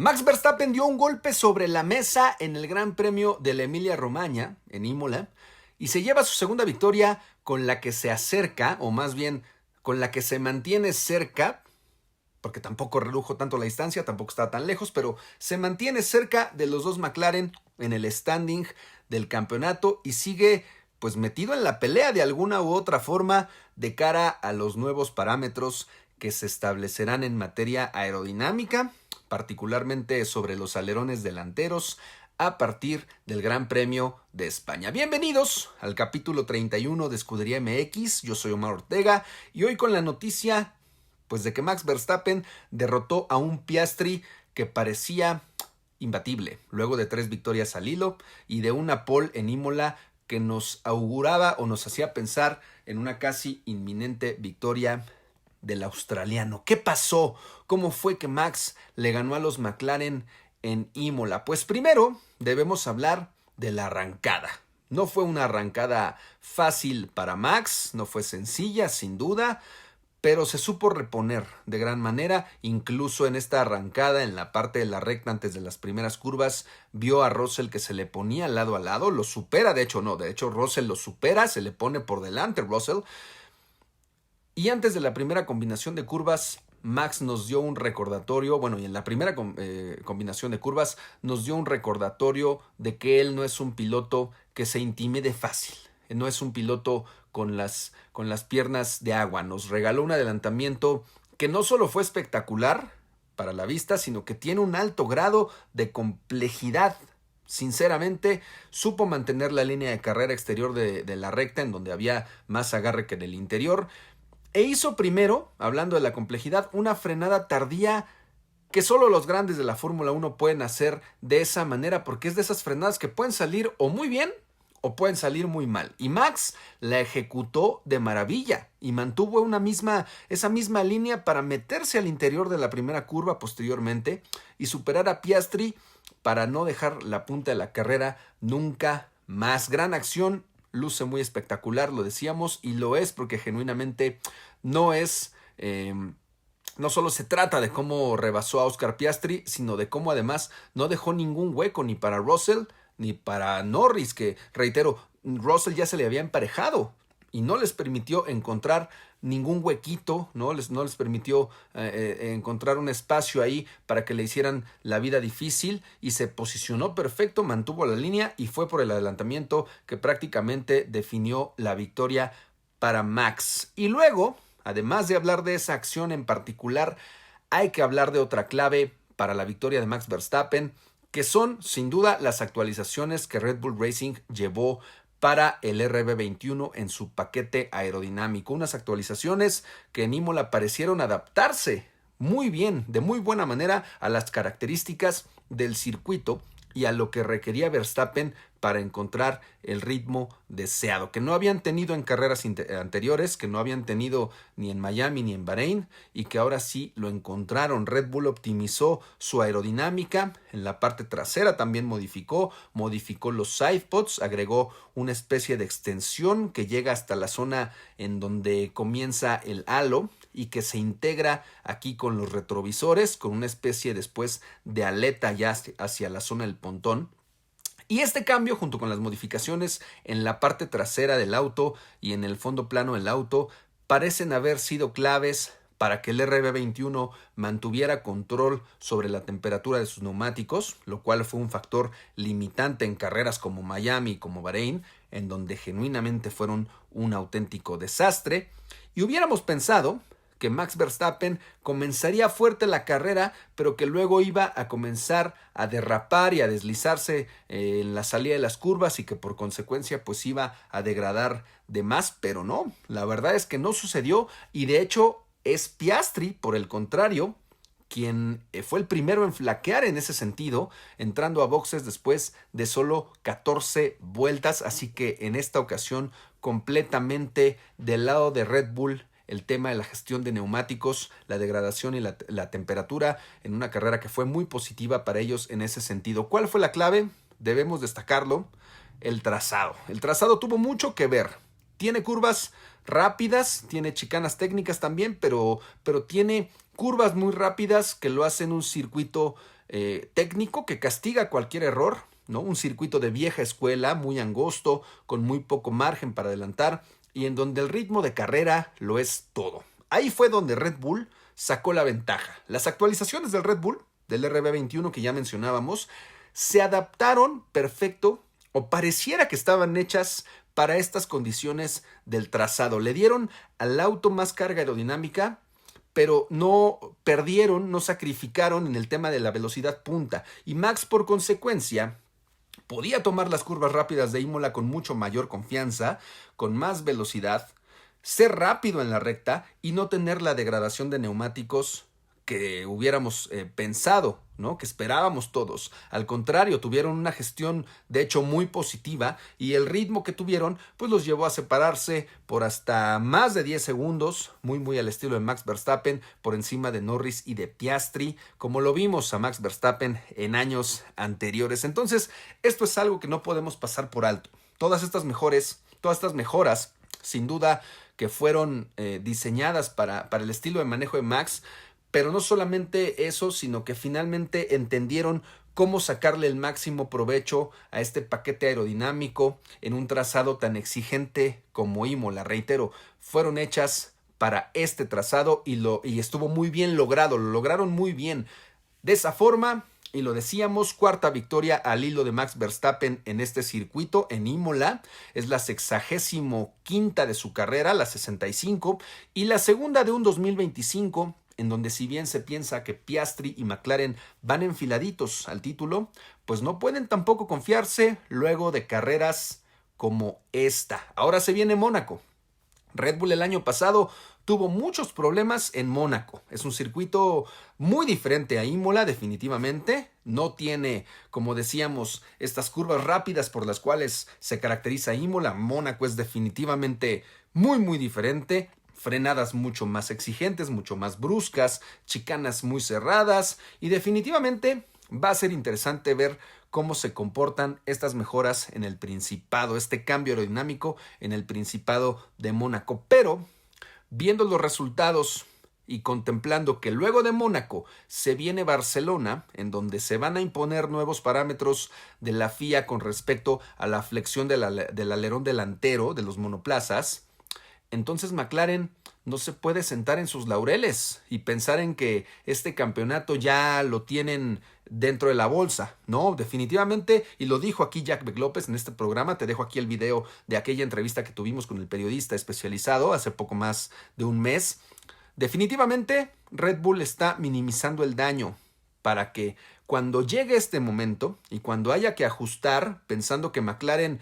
Max Verstappen dio un golpe sobre la mesa en el Gran Premio de la Emilia-Romagna, en Imola, y se lleva su segunda victoria con la que se acerca, o más bien con la que se mantiene cerca, porque tampoco redujo tanto la distancia, tampoco está tan lejos, pero se mantiene cerca de los dos McLaren en el standing del campeonato y sigue pues metido en la pelea de alguna u otra forma de cara a los nuevos parámetros que se establecerán en materia aerodinámica, particularmente sobre los alerones delanteros, a partir del Gran Premio de España. Bienvenidos al capítulo 31 de Escudería MX, yo soy Omar Ortega y hoy con la noticia pues de que Max Verstappen derrotó a un Piastri que parecía imbatible, luego de 3 victorias al hilo y de una pole en Imola que nos auguraba o nos hacía pensar en una casi inminente victoria del australiano. ¿Qué pasó? ¿Cómo fue que Max le ganó a los McLaren en Imola? Pues primero debemos hablar de la arrancada. No fue una arrancada fácil para Max, no fue sencilla, sin duda, pero se supo reponer de gran manera. Incluso en esta arrancada, en la parte de la recta antes de las primeras curvas, vio a Russell que se le ponía lado a lado, lo supera, de hecho Russell lo supera, se le pone por delante Russell. Y antes de la primera combinación de curvas, Max nos dio un recordatorio, y en la primera combinación de curvas nos dio un recordatorio de que él no es un piloto que se intimide fácil, no es un piloto con las piernas de agua. Nos regaló un adelantamiento que no solo fue espectacular para la vista, sino que tiene un alto grado de complejidad. Sinceramente, supo mantener la línea de carrera exterior de la recta, en donde había más agarre que en el interior, e hizo primero, hablando de la complejidad, una frenada tardía que solo los grandes de la Fórmula 1 pueden hacer de esa manera, porque es de esas frenadas que pueden salir o muy bien o pueden salir muy mal. Y Max la ejecutó de maravilla y mantuvo esa misma línea para meterse al interior de la primera curva posteriormente y superar a Piastri para no dejar la punta de la carrera nunca más. Gran acción, luce muy espectacular, lo decíamos, y lo es porque genuinamente no solo se trata de cómo rebasó a Oscar Piastri, sino de cómo además no dejó ningún hueco ni para Russell ni para Norris, que reitero, Russell ya se le había emparejado y no les permitió encontrar ningún huequito, no les permitió encontrar un espacio ahí para que le hicieran la vida difícil, y se posicionó perfecto, mantuvo la línea y fue por el adelantamiento que prácticamente definió la victoria para Max. Y luego, además de hablar de esa acción en particular, hay que hablar de otra clave para la victoria de Max Verstappen, que son sin duda las actualizaciones que Red Bull Racing llevó para el RB21 en su paquete aerodinámico. Unas actualizaciones que en Imola parecieron adaptarse muy bien, de muy buena manera, a las características del circuito y a lo que requería Verstappen para encontrar el ritmo deseado, que no habían tenido en carreras anteriores, que no habían tenido ni en Miami ni en Bahrein, y que ahora sí lo encontraron. Red Bull optimizó su aerodinámica, en la parte trasera también modificó los sidepods, agregó una especie de extensión que llega hasta la zona en donde comienza el halo y que se integra aquí con los retrovisores, con una especie después de aleta ya hacia la zona del pontón. Y este cambio, junto con las modificaciones en la parte trasera del auto y en el fondo plano del auto, parecen haber sido claves para que el RB21 mantuviera control sobre la temperatura de sus neumáticos, lo cual fue un factor limitante en carreras como Miami y como Bahrein, en donde genuinamente fueron un auténtico desastre. Y hubiéramos pensado que Max Verstappen comenzaría fuerte la carrera, pero que luego iba a comenzar a derrapar y a deslizarse en la salida de las curvas y que por consecuencia pues iba a degradar de más, pero no, la verdad es que no sucedió, y de hecho es Piastri, por el contrario, quien fue el primero en flaquear en ese sentido, entrando a boxes después de solo 14 vueltas, así que en esta ocasión completamente del lado de Red Bull el tema de la gestión de neumáticos, la degradación y la temperatura, en una carrera que fue muy positiva para ellos en ese sentido. ¿Cuál fue la clave? Debemos destacarlo, el trazado. El trazado tuvo mucho que ver. Tiene curvas rápidas, tiene chicanas técnicas también, pero tiene curvas muy rápidas que lo hacen un circuito técnico que castiga cualquier error, ¿no? Un circuito de vieja escuela, muy angosto, con muy poco margen para adelantar y en donde el ritmo de carrera lo es todo. Ahí fue donde Red Bull sacó la ventaja. Las actualizaciones del Red Bull, del RB21 que ya mencionábamos, se adaptaron perfecto o pareciera que estaban hechas para estas condiciones del trazado. Le dieron al auto más carga aerodinámica, pero no perdieron, no sacrificaron en el tema de la velocidad punta. Y Max, por consecuencia, podía tomar las curvas rápidas de Imola con mucho mayor confianza, con más velocidad, ser rápido en la recta y no tener la degradación de neumáticos que hubiéramos pensado, ¿no? Que esperábamos todos. Al contrario, tuvieron una gestión de hecho muy positiva y el ritmo que tuvieron pues los llevó a separarse por hasta más de 10 segundos, muy al estilo de Max Verstappen, por encima de Norris y de Piastri, como lo vimos a Max Verstappen en años anteriores. Entonces, esto es algo que no podemos pasar por alto. Todas estas mejoras, sin duda que fueron diseñadas para el estilo de manejo de Max. Pero no solamente eso, sino que finalmente entendieron cómo sacarle el máximo provecho a este paquete aerodinámico en un trazado tan exigente como Imola. Reitero, fueron hechas para este trazado y estuvo muy bien logrado, lo lograron muy bien. De esa forma, y lo decíamos, cuarta victoria al hilo de Max Verstappen en este circuito en Imola. Es la 65ª de su carrera, la 65, y la segunda de un 2025 en donde si bien se piensa que Piastri y McLaren van enfiladitos al título, pues no pueden tampoco confiarse luego de carreras como esta. Ahora se viene Mónaco. Red Bull el año pasado tuvo muchos problemas en Mónaco. Es un circuito muy diferente a Imola, definitivamente. No tiene, como decíamos, estas curvas rápidas por las cuales se caracteriza Imola. Mónaco es definitivamente muy diferente. Frenadas mucho más exigentes, mucho más bruscas, chicanas muy cerradas y definitivamente va a ser interesante ver cómo se comportan estas mejoras en el Principado, este cambio aerodinámico en el Principado de Mónaco. Pero viendo los resultados y contemplando que luego de Mónaco se viene Barcelona, en donde se van a imponer nuevos parámetros de la FIA con respecto a la flexión del alerón delantero de los monoplazas, entonces McLaren no se puede sentar en sus laureles y pensar en que este campeonato ya lo tienen dentro de la bolsa. No, definitivamente, y lo dijo aquí Jack López en este programa, te dejo aquí el video de aquella entrevista que tuvimos con el periodista especializado hace poco más de un mes. Definitivamente Red Bull está minimizando el daño para que cuando llegue este momento y cuando haya que ajustar, pensando que McLaren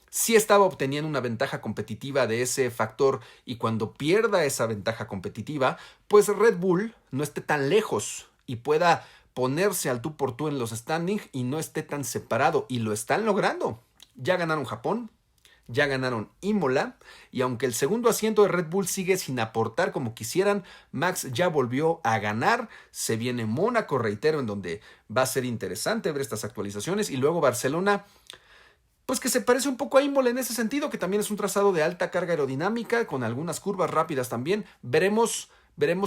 sí estaba obteniendo una ventaja competitiva de ese factor y cuando pierda esa ventaja competitiva, pues Red Bull no esté tan lejos y pueda ponerse al tú por tú en los standings y no esté tan separado, y lo están logrando. Ya ganaron Japón, ya ganaron Imola, y aunque el segundo asiento de Red Bull sigue sin aportar como quisieran, Max ya volvió a ganar. Se viene Mónaco, reitero, en donde va a ser interesante ver estas actualizaciones, y luego Barcelona, pues que se parece un poco a Imola en ese sentido, que también es un trazado de alta carga aerodinámica, con algunas curvas rápidas también. Veremos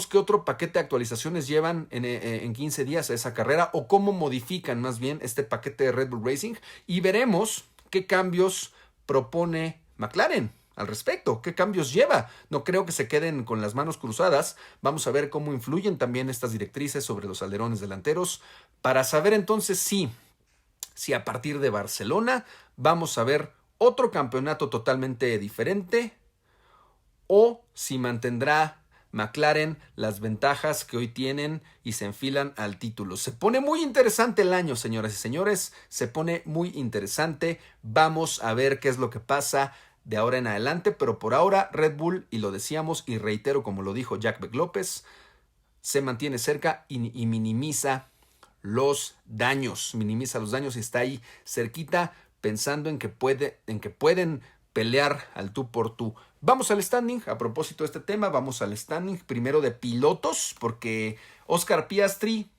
qué otro paquete de actualizaciones llevan en 15 días a esa carrera, o cómo modifican más bien este paquete de Red Bull Racing, y veremos qué cambios propone McLaren al respecto, qué cambios lleva. No creo que se queden con las manos cruzadas. Vamos a ver cómo influyen también estas directrices sobre los alerones delanteros, para saber entonces si a partir de Barcelona vamos a ver otro campeonato totalmente diferente, o si mantendrá McLaren las ventajas que hoy tienen y se enfilan al título. Se pone muy interesante el año, señoras y señores, se pone muy interesante. Vamos a ver qué es lo que pasa de ahora en adelante, pero por ahora Red Bull, y lo decíamos y reitero como lo dijo Jack López, se mantiene cerca y minimiza los daños y está ahí cerquita, pensando en que pueden pelear al tú por tú. Vamos al standing. A propósito de este tema, vamos al standing primero de pilotos, porque Oscar Piastri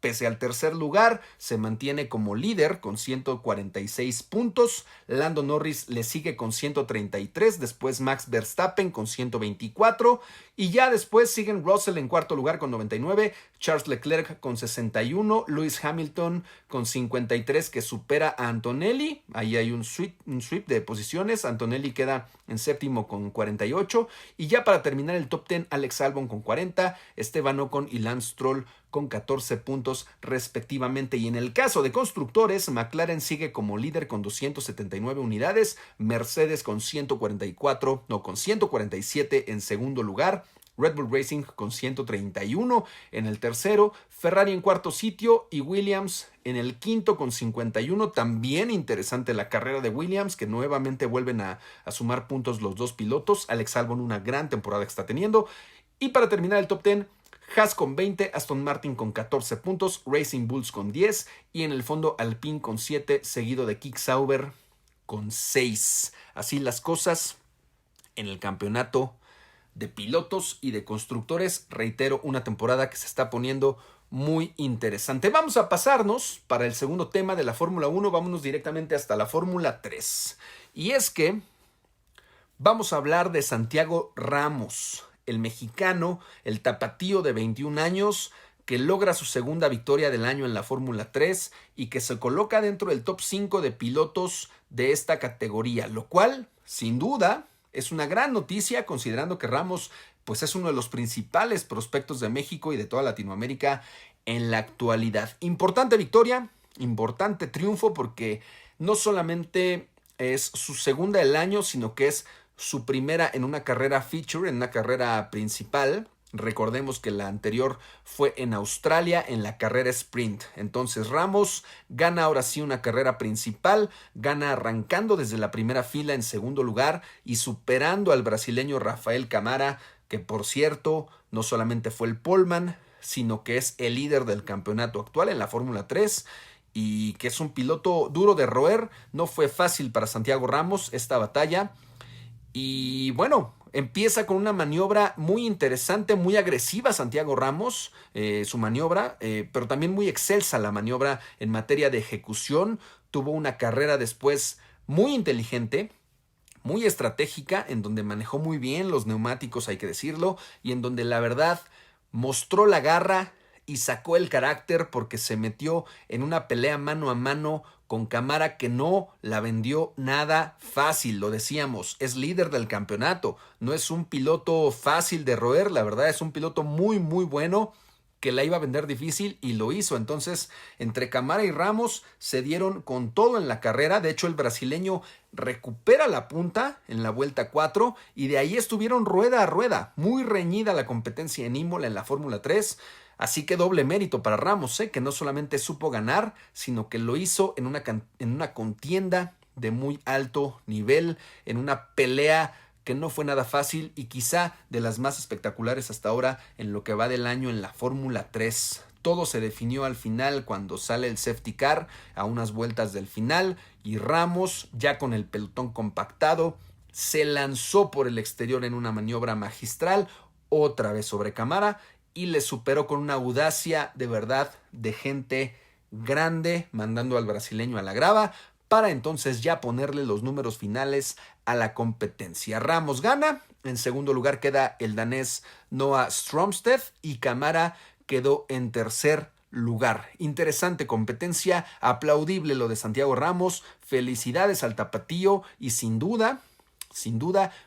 Pese al tercer lugar, se mantiene como líder con 146 puntos. Lando Norris le sigue con 133, después Max Verstappen con 124 y ya después siguen Russell en cuarto lugar con 99, Charles Leclerc con 61, Lewis Hamilton con 53 que supera a Antonelli. Ahí hay un sweep de posiciones. Antonelli queda en séptimo con 48 y ya para terminar el top 10, Alex Albon con 40, Esteban Ocon y Lance Stroll con 14 puntos respectivamente. Y en el caso de constructores, McLaren sigue como líder con 279 unidades, Mercedes con 147 en segundo lugar, Red Bull Racing con 131 en el tercero, Ferrari en cuarto sitio y Williams en el quinto con 51. También interesante la carrera de Williams, que nuevamente vuelven a sumar puntos los dos pilotos. Alex Albon, una gran temporada que está teniendo. Y para terminar el top 10, Haas con 20, Aston Martin con 14 puntos, Racing Bulls con 10 y en el fondo Alpine con 7, seguido de Kick Sauber con 6. Así las cosas en el campeonato de pilotos y de constructores. Reitero, una temporada que se está poniendo muy interesante. Vamos a pasarnos para el segundo tema de la Fórmula 1. Vámonos directamente hasta la Fórmula 3. Y es que vamos a hablar de Santiago Ramos, el mexicano, el tapatío de 21 años, que logra su segunda victoria del año en la Fórmula 3 y que se coloca dentro del top 5 de pilotos de esta categoría, lo cual, sin duda, es una gran noticia considerando que Ramos pues, es uno de los principales prospectos de México y de toda Latinoamérica en la actualidad. Importante victoria, importante triunfo, porque no solamente es su segunda del año, sino que es su primera en una carrera feature, en una carrera principal. Recordemos que la anterior fue en Australia en la carrera sprint. Entonces Ramos gana ahora sí una carrera principal, gana arrancando desde la primera fila en segundo lugar y superando al brasileño Rafael Camara, que por cierto no solamente fue el poleman, sino que es el líder del campeonato actual en la Fórmula 3 y que es un piloto duro de roer. No fue fácil para Santiago Ramos esta batalla. Y bueno, empieza con una maniobra muy interesante, muy agresiva Santiago Ramos, su maniobra, pero también muy excelsa la maniobra en materia de ejecución. Tuvo una carrera después muy inteligente, muy estratégica, en donde manejó muy bien los neumáticos, hay que decirlo, y en donde la verdad mostró la garra y sacó el carácter porque se metió en una pelea mano a mano con Camara que no la vendió nada fácil. Lo decíamos, es líder del campeonato, no es un piloto fácil de roer, la verdad es un piloto muy muy bueno que la iba a vender difícil y lo hizo. Entonces, entre Camara y Ramos se dieron con todo en la carrera. De hecho, el brasileño recupera la punta en la vuelta 4 y de ahí estuvieron rueda a rueda. Muy reñida la competencia en Imola en la Fórmula 3. Así que doble mérito para Ramos, que no solamente supo ganar, sino que lo hizo en una contienda de muy alto nivel, en una pelea que no fue nada fácil y quizá de las más espectaculares hasta ahora en lo que va del año en la Fórmula 3. Todo se definió al final cuando sale el safety car a unas vueltas del final y Ramos, ya con el pelotón compactado, se lanzó por el exterior en una maniobra magistral, otra vez sobre Camara, y le superó con una audacia de verdad de gente grande, mandando al brasileño a la grava para entonces ya ponerle los números finales a la competencia. Ramos gana, en segundo lugar queda el danés Noah Stromsted y Camara quedó en tercer lugar. Interesante competencia, aplaudible lo de Santiago Ramos, felicidades al tapatío y sin duda,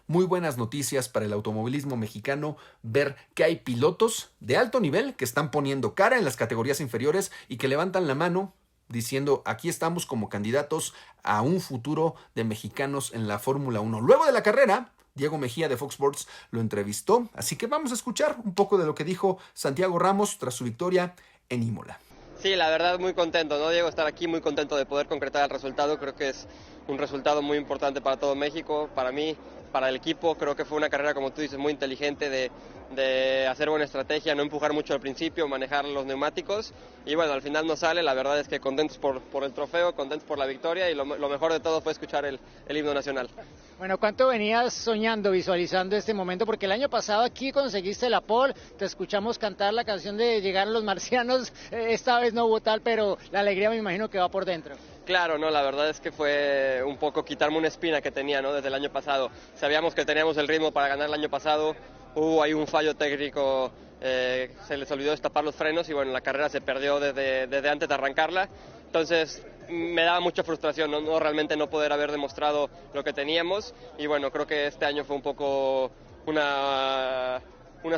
muy buenas noticias para el automovilismo mexicano ver que hay pilotos de alto nivel que están poniendo cara en las categorías inferiores y que levantan la mano diciendo aquí estamos como candidatos a un futuro de mexicanos en la Fórmula 1. Luego de la carrera, Diego Mejía de Fox Sports lo entrevistó, así que vamos a escuchar un poco de lo que dijo Santiago Ramos tras su victoria en Imola. Sí, la verdad muy contento, ¿no, Diego? Estar aquí, muy contento de poder concretar el resultado. Creo que es un resultado muy importante para todo México, para mí, para el equipo. Creo que fue una carrera, como tú dices, muy inteligente de hacer buena estrategia, no empujar mucho al principio, manejar los neumáticos y bueno, al final no sale. La verdad es que contentos por el trofeo, contentos por la victoria y lo mejor de todo fue escuchar el himno nacional. Bueno, ¿cuánto venías soñando, visualizando este momento? Porque el año pasado aquí conseguiste la pole, te escuchamos cantar la canción de Llegar los marcianos, esta vez no hubo tal, pero la alegría me imagino que va por dentro. Claro, no, la verdad es que fue un poco quitarme una espina que tenía, ¿no? Desde el año pasado. Sabíamos que teníamos el ritmo para ganar el año pasado, hubo ahí un fallo técnico, se les olvidó destapar los frenos y bueno, la carrera se perdió desde antes de arrancarla. Entonces me daba mucha frustración, ¿no? Realmente no poder haber demostrado lo que teníamos y bueno, creo que este año fue un poco una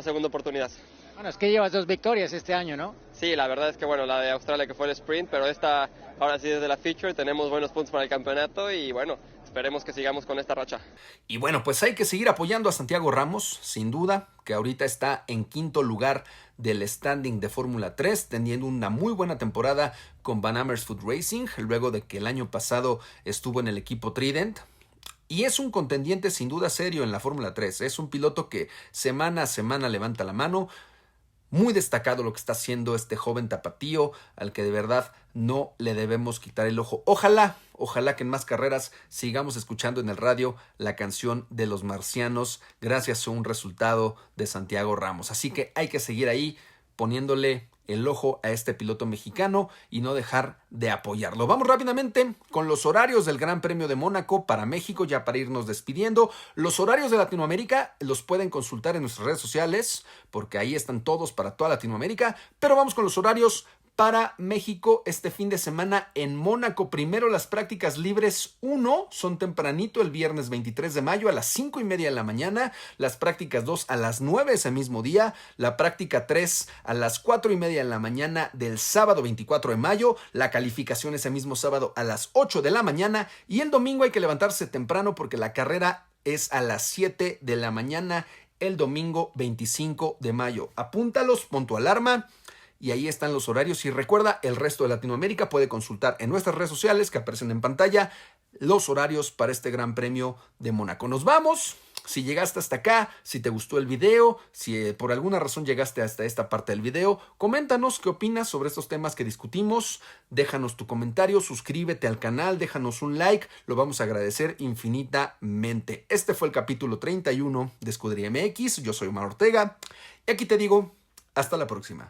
segunda oportunidad. Bueno, es que llevas 2 victorias este año, ¿no? Sí, la verdad es que bueno, la de Australia que fue el sprint, pero esta ahora sí desde la feature tenemos buenos puntos para el campeonato y bueno, esperemos que sigamos con esta racha. Y bueno, pues hay que seguir apoyando a Santiago Ramos, sin duda, que ahorita está en quinto lugar del standing de Fórmula 3, teniendo una muy buena temporada con Van Amersfoort Racing, luego de que el año pasado estuvo en el equipo Trident. Y es un contendiente sin duda serio en la Fórmula 3, es un piloto que semana a semana levanta la mano. Muy destacado lo que está haciendo este joven tapatío, al que de verdad no le debemos quitar el ojo. Ojalá que en más carreras sigamos escuchando en el radio la canción de los marcianos gracias a un resultado de Santiago Ramos. Así que hay que seguir ahí poniéndole el ojo a este piloto mexicano y no dejar de apoyarlo. Vamos rápidamente con los horarios del Gran Premio de Mónaco para México, ya para irnos despidiendo. Los horarios de Latinoamérica los pueden consultar en nuestras redes sociales, porque ahí están todos para toda Latinoamérica, pero vamos con los horarios para México este fin de semana en Mónaco. Primero, las prácticas libres 1 son tempranito el viernes 23 de mayo a las 5:30 de la mañana, las prácticas 2 a las 9 ese mismo día, la práctica 3 a las 4:30 de la mañana del sábado 24 de mayo, la calificación ese mismo sábado a las 8 de la mañana y el domingo hay que levantarse temprano porque la carrera es a las 7 de la mañana el domingo 25 de mayo. Apúntalos, pon tu alarma. Y ahí están los horarios. Y recuerda, el resto de Latinoamérica puede consultar en nuestras redes sociales que aparecen en pantalla los horarios para este Gran Premio de Mónaco. Nos vamos. Si llegaste hasta acá, si te gustó el video, si por alguna razón llegaste hasta esta parte del video, coméntanos qué opinas sobre estos temas que discutimos. Déjanos tu comentario, suscríbete al canal, déjanos un like. Lo vamos a agradecer infinitamente. Este fue el capítulo 31 de Escudería MX. Yo soy Omar Ortega. Y aquí te digo, hasta la próxima.